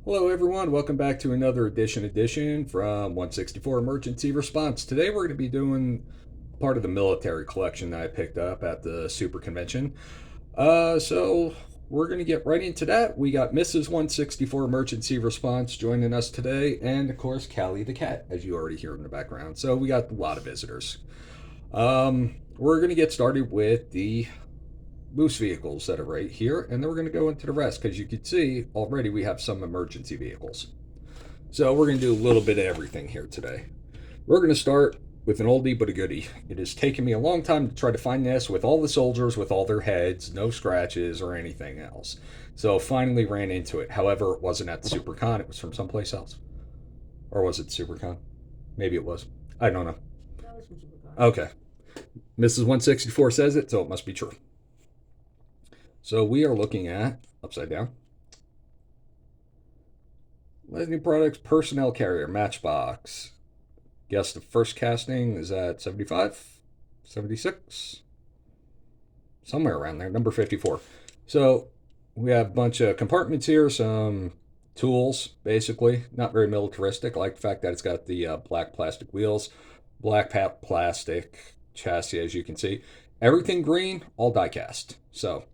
Hello, everyone. Welcome back to another edition from 164 Emergency Response. Today, we're going to be doing part of the military collection that I picked up at the Super Convention. So we're going to get right into that. We got Mrs. 164 Emergency Response joining us today, and of course, Callie the cat, as you already hear in the background. So we got a lot of visitors. We're going to get started with the loose vehicles that are right here, and then we're going to go into the rest because you can see already we have some emergency vehicles. So we're going to do a little bit of everything here today. We're going to start with an oldie but a goodie. It has taken me a long time to try to find this with all the soldiers with all their heads, no scratches or anything else. So finally ran into it. However, it wasn't at the SuperCon, it was from someplace else. Or was it SuperCon? Maybe it was. I don't know. Okay. Mrs. 164 says it, so it must be true. So we are looking at, upside down, Lightning Products Personnel Carrier Matchbox. Guess the first casting is at 75, 76, somewhere around there, number 54. So we have a bunch of compartments here, some tools, basically. Not very militaristic. I like the fact that it's got the black plastic wheels, black plastic chassis, as you can see. Everything green, all diecast. So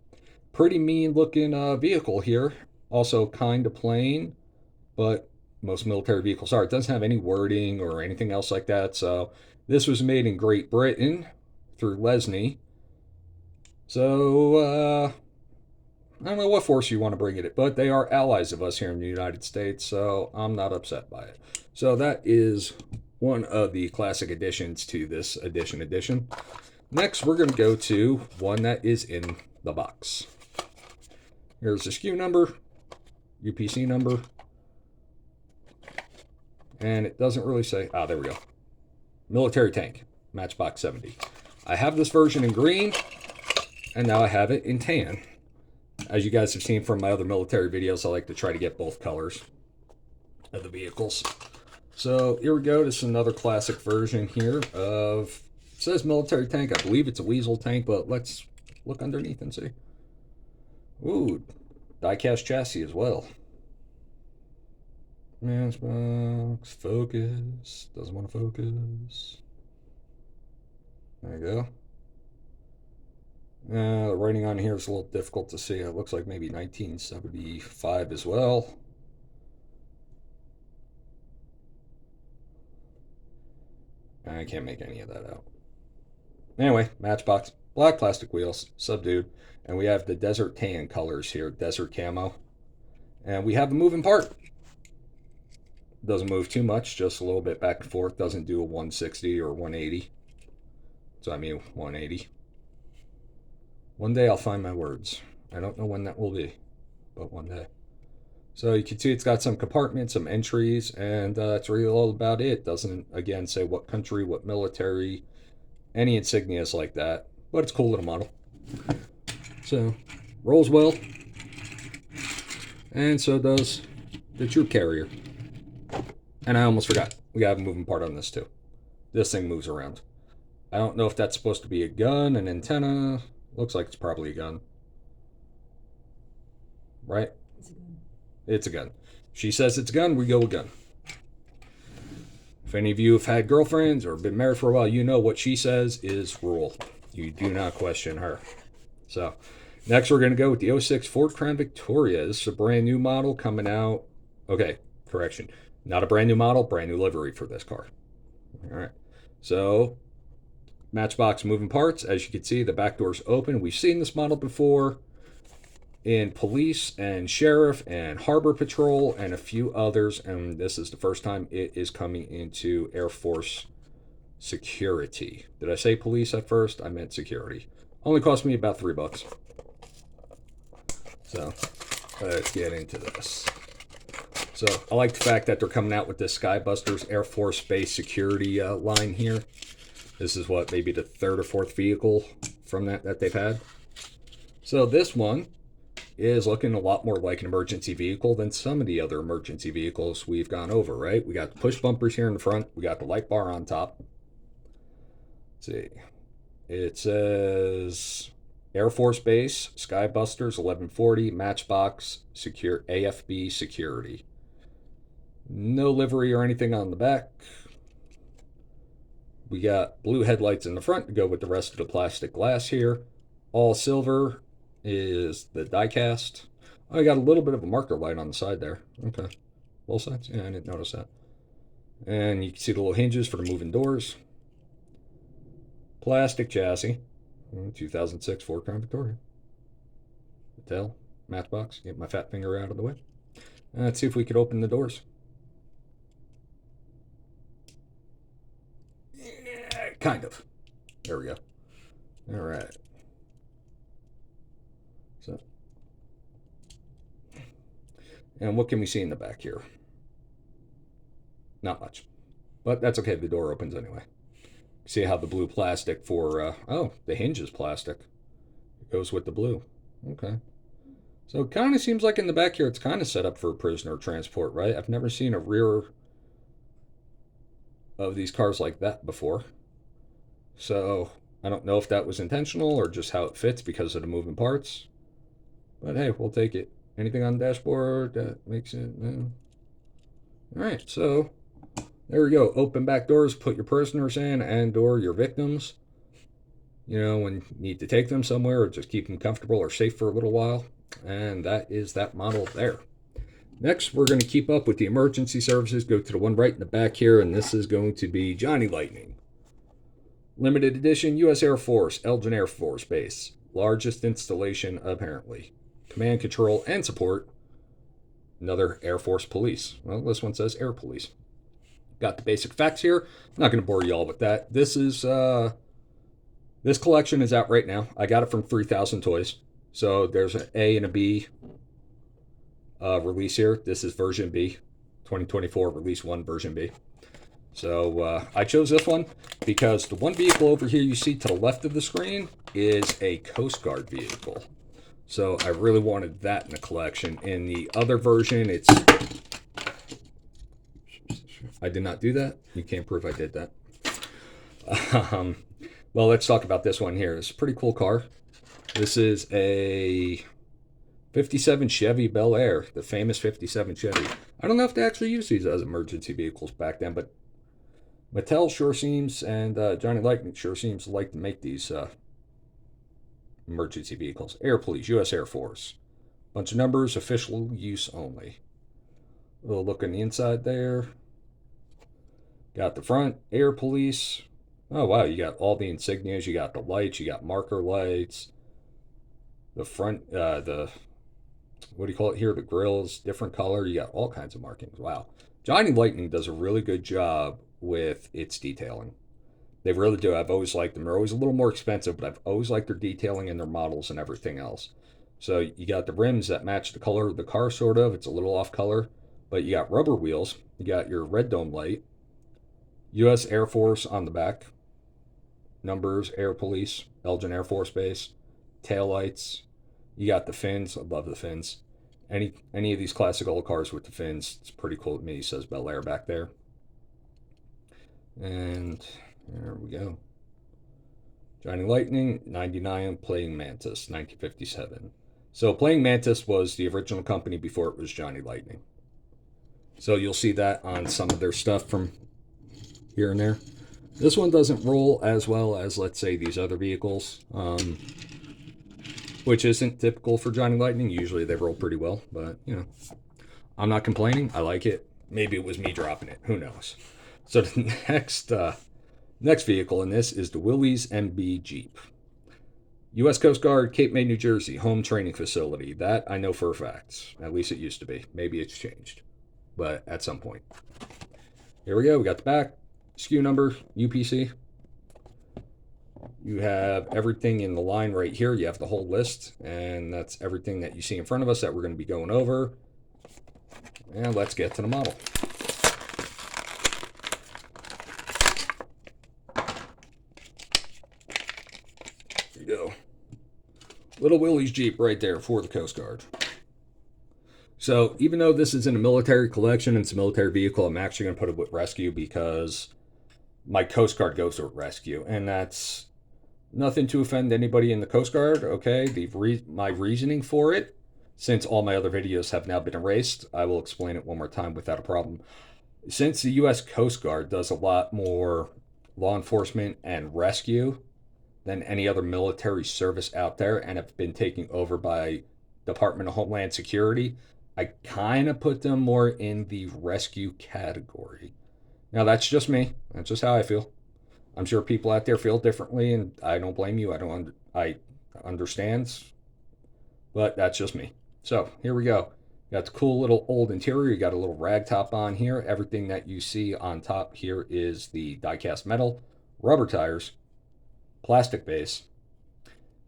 pretty mean looking vehicle here. Also kind of plain, but most military vehicles are. It doesn't have any wording or anything else like that. So this was made in Great Britain through Lesney. So I don't know what force you want to bring it, but they are allies of us here in the United States, so I'm not upset by it. So that is one of the classic additions to this edition. Next, we're going to go to one that is in the box. Here's the SKU number, UPC number, and it doesn't really say, there we go. Military tank, Matchbox 70. I have this version in green, and now I have it in tan. As you guys have seen from my other military videos, I like to try to get both colors of the vehicles. So here we go. This is another classic version here of, it says military tank. I believe it's a Weasel tank, but let's look underneath and see. Ooh, diecast chassis as well. Matchbox, focus, doesn't want to focus. There you go. The writing on here is a little difficult to see. It looks like maybe 1975 as well. I can't make any of that out. Anyway, Matchbox, black plastic wheels, subdued, and we have the desert tan colors here, desert camo. And we have a moving part. Doesn't move too much, just a little bit back and forth. Doesn't do a 160 or 180. So I mean 180. One day I'll find my words. I don't know when that will be, but one day. So you can see it's got some compartments, some entries, and that's really all about it. Doesn't, again, say what country, what military, any insignias like that. But it's a cool little model. So, rolls well. And so does the troop carrier. And I almost forgot. We got a moving part on this too. This thing moves around. I don't know if that's supposed to be a gun, an antenna. Looks like it's probably a gun. Right? It's a gun. She says it's a gun, we go with gun. If any of you have had girlfriends or been married for a while, you know what she says is rule. You do not question her. So, next we're going to go with the '06 Ford Crown Victoria. This is a brand new model coming out. Okay, correction. Not a brand new model, brand new livery for this car. All right. So, Matchbox moving parts. As you can see, the back door's open. We've seen this model before in police and sheriff and harbor patrol and a few others, and this is the first time it is coming into Air Force security. Did I say police at first? I meant security. Only cost me about $3. So let's get into this. So I like the fact that they're coming out with this Skybusters Air Force Base security line here. This is what, maybe the third or fourth vehicle from that they've had. So this one is looking a lot more like an emergency vehicle than some of the other emergency vehicles we've gone over, right? We got the push bumpers here in the front. We got the light bar on top. Let's see. It says Air Force Base, Skybusters, 1140, Matchbox, Secure, AFB Security. No livery or anything on the back. We got blue headlights in the front to go with the rest of the plastic glass here. All silver is the diecast. Oh, I got a little bit of a marker light on the side there. Okay. Both sides? Yeah, I didn't notice that. And you can see the little hinges for the moving doors. Plastic chassis. 2006 Ford Crown Victoria. Mattel Matchbox. Get my fat finger out of the way. Let's see if we could open the doors. Yeah, kind of. There we go. All right. So, and what can we see in the back here? Not much, but that's okay. The door opens anyway. See how the blue plastic for oh, the hinge is plastic. It goes with the blue. Okay. So it kind of seems like in the back here, it's kind of set up for prisoner transport, right? I've never seen a rear of these cars like that before. So I don't know if that was intentional or just how it fits because of the moving parts. But hey, we'll take it. Anything on the dashboard that makes it... No. All right, so there we go. Open back doors, put your prisoners in and or your victims. You know, when you need to take them somewhere or just keep them comfortable or safe for a little while. And that is that model there. Next, we're going to keep up with the emergency services. Go to the one right in the back here, and this is going to be Johnny Lightning. Limited edition, U.S. Air Force, Elgin Air Force Base. Largest installation, apparently. Command, control, and support. Another Air Force Police. Well, this one says Air Police. Got the basic facts here. I'm not going to bore you all with that. This collection is out right now. I got it from 3000 Toys. So there's an A and a B release here. This is version B, 2024 release 1 version B. So I chose this one because the one vehicle over here you see to the left of the screen is a Coast Guard vehicle. So I really wanted that in the collection. In the other version, it's... I did not do that. You can't prove I did that. Well, let's talk about this one here. It's a pretty cool car. This is a 57 Chevy Bel Air, the famous 57 Chevy. I don't know if they actually used these as emergency vehicles back then, but Mattel sure seems, and Johnny Lightning sure seems to like to make these emergency vehicles. Air Police, U.S. Air Force. Bunch of numbers, official use only. A little look on the inside there. Got the front, Air Police. Oh, wow, you got all the insignias. You got the lights, you got marker lights. The front, what do you call it here? The grill's different color. You got all kinds of markings. Wow. Johnny Lightning does a really good job with its detailing. They really do. I've always liked them. They're always a little more expensive, but I've always liked their detailing and their models and everything else. So you got the rims that match the color of the car, sort of. It's a little off color. But you got rubber wheels. You got your red dome light. U.S. Air Force on the back. Numbers, Air Police, Elgin Air Force Base. Tail lights. You got the fins. I love the fins. Any of these classic old cars with the fins, it's pretty cool to me. It says Bel Air back there. And there we go. Johnny Lightning, 99, Playing Mantis, 1957. So Playing Mantis was the original company before it was Johnny Lightning. So you'll see that on some of their stuff from here and there. This one doesn't roll as well as, let's say, these other vehicles, which isn't typical for Johnny Lightning. Usually they roll pretty well, but, you know, I'm not complaining. I like it. Maybe it was me dropping it. Who knows? So the next vehicle in this is the Willys MB Jeep. U.S. Coast Guard, Cape May, New Jersey, home training facility. That I know for a fact. At least it used to be. Maybe it's changed, but at some point. Here we go. We got the back. SKU number, UPC. You have everything in the line right here. You have the whole list, and that's everything that you see in front of us that we're going to be going over. And let's get to the model. There you go. Little Willys Jeep right there for the Coast Guard. So even though this is in a military collection and it's a military vehicle, I'm actually going to put it with rescue because my Coast Guard goes with rescue, and that's nothing to offend anybody in the Coast Guard, okay? My reasoning for it Since all my other videos have now been erased, I will explain it one more time without a problem. Since the U.S. Coast Guard does a lot more law enforcement and rescue than any other military service out there and have been taken over by Department of Homeland Security, I kind of put them more in the rescue category. Now, that's just me. That's just how I feel. I'm sure people out there feel differently, and I don't blame you. I understand, but that's just me. So here we go. You got the cool little old interior. You got a little rag top on here. Everything that you see on top here is the diecast metal, rubber tires, plastic base,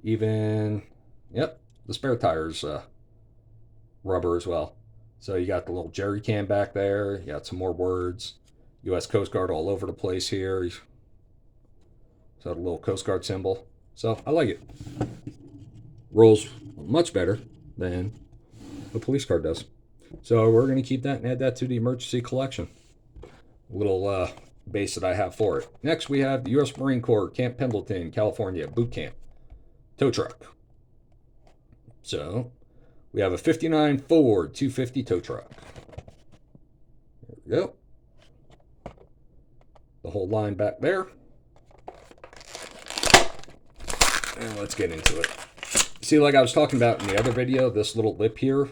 even, yep, the spare tires, rubber as well. So you got the little jerry can back there. You got some more words. U.S. Coast Guard all over the place here. So a little Coast Guard symbol. So I like it. Rolls much better than the police car does. So we're going to keep that and add that to the emergency collection. A little base that I have for it. Next we have the U.S. Marine Corps, Camp Pendleton, California, boot camp. Tow truck. So we have a 59 Ford 250 tow truck. There we go. The whole line back there. And let's get into it. See, like I was talking about in the other video, this little lip here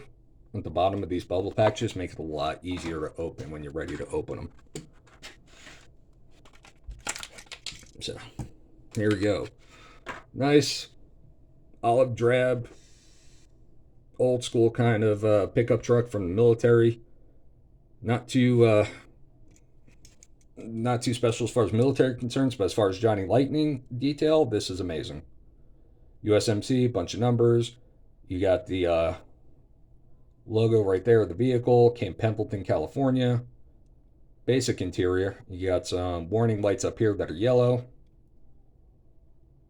at the bottom of these bubble patches makes it a lot easier to open when you're ready to open them. So, here we go. Nice olive drab, old school kind of pickup truck from the military. Not too special as far as military concerns, but as far as Johnny Lightning detail, this is amazing. USMC, bunch of numbers. You got the logo right there of the vehicle, Camp Pendleton, California. Basic interior. You got some warning lights up here that are yellow.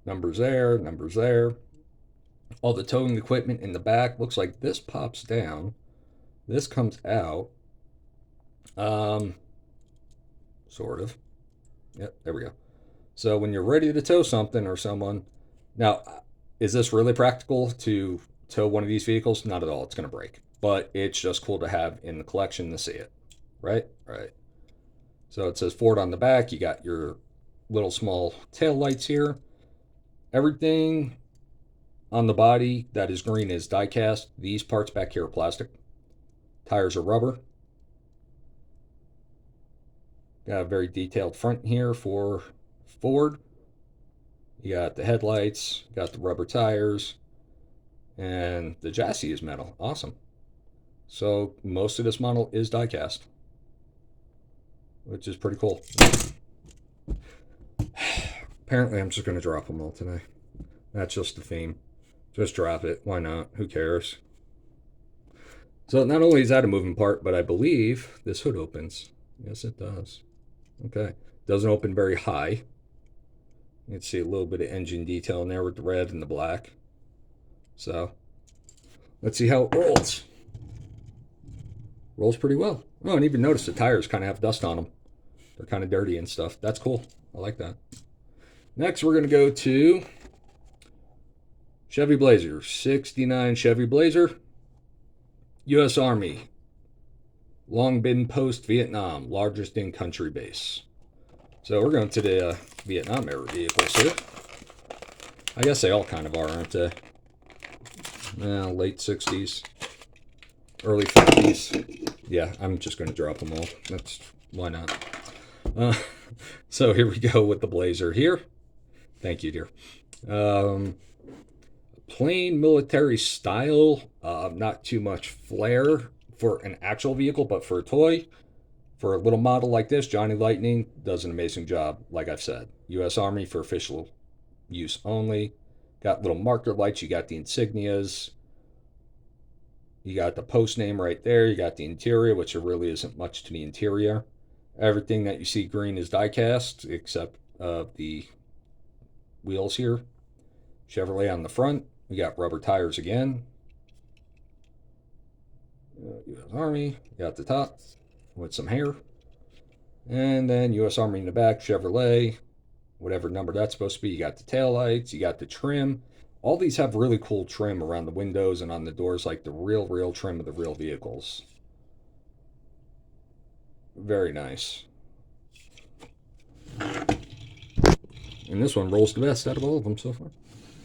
Numbers there, numbers there. All the towing equipment in the back. Looks like this pops down. This comes out. Sort of. Yep, there we go. So when you're ready to tow something or someone, now, is this really practical to tow one of these vehicles? Not at all. It's going to break. But it's just cool to have in the collection to see it. Right? Right. So it says Ford on the back. You got your little small tail lights here. Everything on the body that is green is die cast. These parts back here are plastic. Tires are rubber. Got a very detailed front here for Ford. You got the headlights, got the rubber tires, and the chassis is metal. Awesome. So most of this model is die cast, which is pretty cool. Apparently I'm just going to drop them all today. That's just the theme. Just drop it. Why not? Who cares? So not only is that a moving part, but I believe this hood opens. Yes, it does. Okay. Doesn't open very high. You can see a little bit of engine detail in there with the red and the black. So let's see how it rolls. Rolls pretty well. Oh, and even notice the tires kind of have dust on them. They're kind of dirty and stuff. That's cool. I like that. Next, we're going to go to Chevy Blazer. 69 Chevy Blazer. U.S. Army. Long Binh Post, Vietnam. Largest in-country base. So we're going to the Vietnam era vehicles here. I guess they all kind of are, aren't they? Late 60s. Early 50s. Yeah, I'm just going to drop them all. Why not? So here we go with the Blazer here. Thank you, dear. Plain military style. Not too much flair for an actual vehicle, but for a toy. For a little model like this, Johnny Lightning does an amazing job, like I've said. U.S. Army for official use only. Got little marker lights. You got the insignias. You got the post name right there. You got the interior, which there really isn't much to the interior. Everything that you see green is die cast, except the wheels here. Chevrolet on the front. We got rubber tires again. U.S. Army. You got the top with some hair. And then U.S. Army in the back, Chevrolet, whatever number that's supposed to be. You got the tail lights. You got the trim. all these have really cool trim around the windows and on the doors, like the real trim of the real vehicles. Very nice. And this one rolls the best out of all of them so far.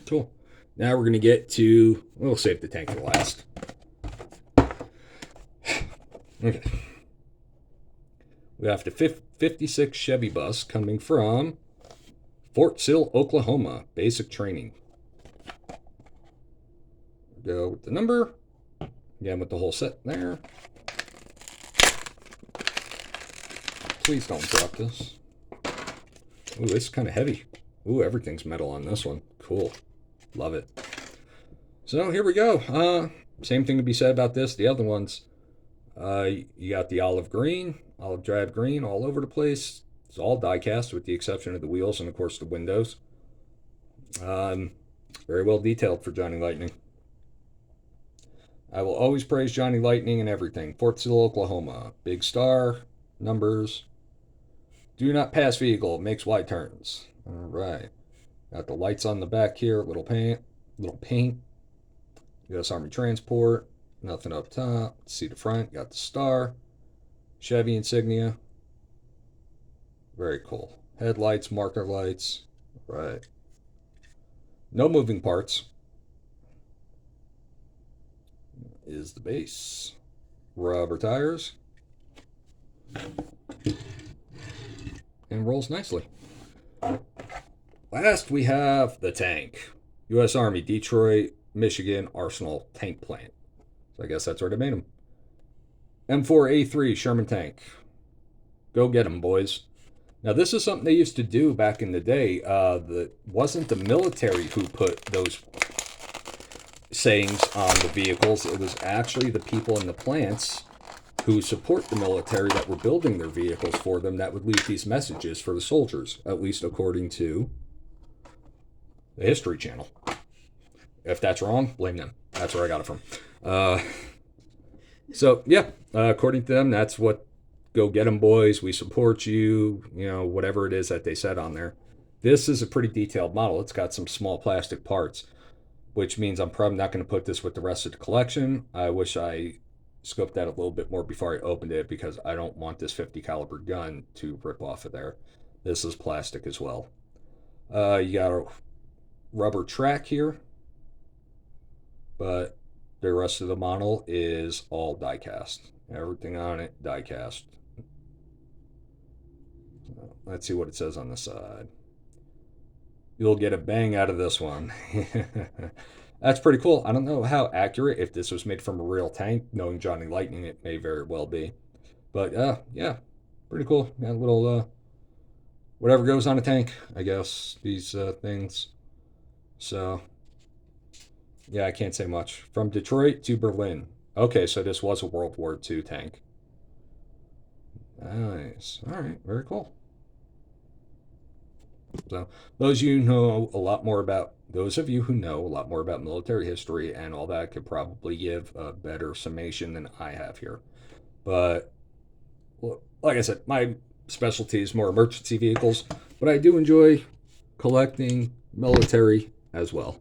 Cool. Now we're going to get to, we'll save the tank for last. Okay. We have the 56 Chevy bus coming from Fort Sill, Oklahoma. Basic training. Go with the number. Again with the whole set there. Please don't drop this. Ooh, this is kind of heavy. Ooh, everything's metal on this one. Cool. Love it. So here we go. Same thing to be said about this. The other ones, you got the olive drab green all over the place. It's all die-cast with the exception of the wheels and, of course, the windows. Very well detailed for Johnny Lightning. I will always praise Johnny Lightning and everything. Fort Sill, Oklahoma. Big star. Numbers. Do not pass vehicle. Makes wide turns. All right. Got the lights on the back here. Little paint. U.S. Army transport. Nothing up top. See the front. Got the star. Chevy insignia. Very cool. Headlights, marker lights. Right. No moving parts. Is the base. Rubber tires. And rolls nicely. Last we have the tank. U.S. Army, Detroit, Michigan Arsenal Tank Plant. So I guess that's where they made them. M4A3 Sherman tank. Go get them, boys. Now this is something they used to do back in the day. Wasn't the military who put those sayings on the vehicles. It was actually the people in the plants who support the military that were building their vehicles for them that would leave these messages for the soldiers, at least according to the History Channel. If that's wrong, blame them. That's where I got it from. So, yeah, according to them, that's what, go get them, boys. We support you, whatever it is that they said on there. This is a pretty detailed model. It's got some small plastic parts, which means I'm probably not going to put this with the rest of the collection. I wish I scoped that a little bit more before I opened it because I don't want this 50 caliber gun to rip off of there. This is plastic as well. You got a rubber track here, but the rest of the model is all die cast. Everything on it die cast. Let's see what it says on the side. You'll get a bang out of this one. That's pretty cool. I don't know how accurate, if this was made from a real tank. Knowing Johnny Lightning, it may very well be. But, yeah, pretty cool. Yeah, little, whatever goes on a tank, I guess, these things. So, yeah, I can't say much. From Detroit to Berlin. Okay, so this was a World War II tank. Nice. All right, very cool. So, those of you who know a lot more about military history and all that could probably give a better summation than I have here. But, like I said, my specialty is more emergency vehicles, but I do enjoy collecting military as well.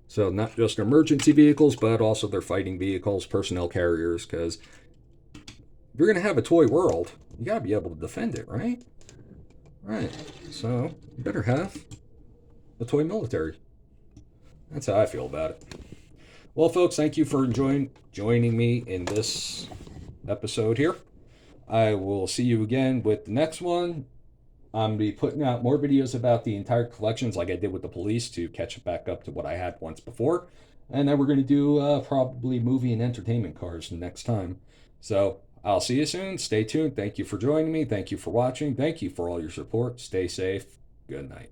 So not just emergency vehicles, but also their fighting vehicles, personnel carriers, because if you're going to have a toy world, you got to be able to defend it, right? Right. So you better have a toy military. That's how I feel about it. Well, folks, thank you for joining me in this episode here. I will see you again with the next one. I'm going to be putting out more videos about the entire collections like I did with the police to catch it back up to what I had once before. And then we're going to do probably movie and entertainment cars next time. So I'll see you soon. Stay tuned. Thank you for joining me. Thank you for watching. Thank you for all your support. Stay safe. Good night.